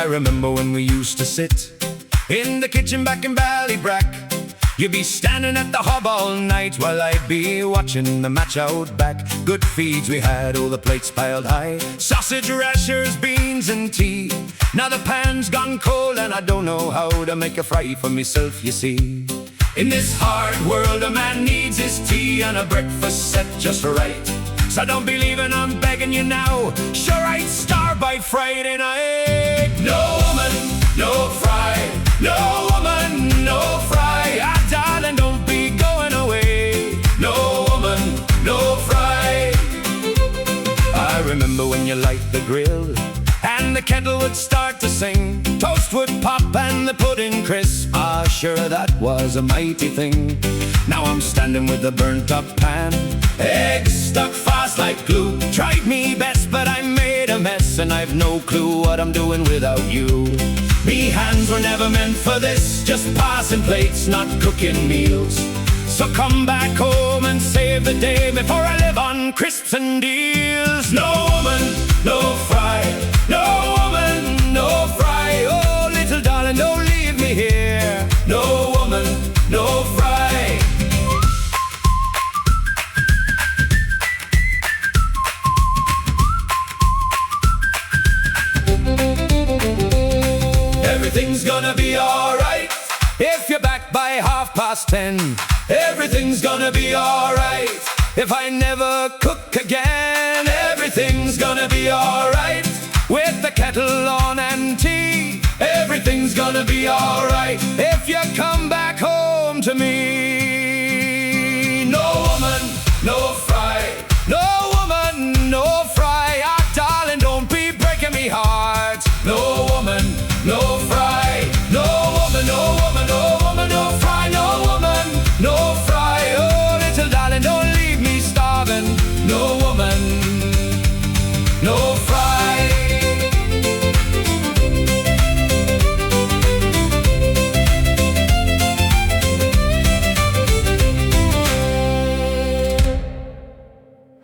I remember when we used to sit in the kitchen back in Ballybrack. You'd be standing at the hob all night while I'd be watching the match out back. Good feeds we had, all the plates piled high, sausage, rashers, beans and tea. Now the pan's gone cold and I don't know how to make a fry for myself, you see. In this hard world a man needs his tea and a breakfast set just right. So don't be leaving, I'm begging you now. Sure, I'd starve by Friday night. No woman, no fry. No woman, no fry. Ah, darling, don't be going away. No woman, no fry. I remember when you light the grill and the kettle would start to sing. Toast would pop and the pudding crisp. Ah, sure, that was a mighty thing. Now I'm standing with a burnt up pan, eggs stuck fast like glue. Tried me best, but I made a mess, and I've no clue what I'm doing without you. Me hands were never meant for this, just passing plates, not cooking meals. So come back home and save the day before I live on crisps and deals. No woman, no fry. No woman, no fry. Oh, little darling, don't leave me here. No woman, no fry. Everything's gonna be alright if you're back by 10:30. Everything's gonna be alright if I never cook again. Everything's gonna be alright with the kettle on and tea. Everything's gonna be alright if you come back home to me. No woman, no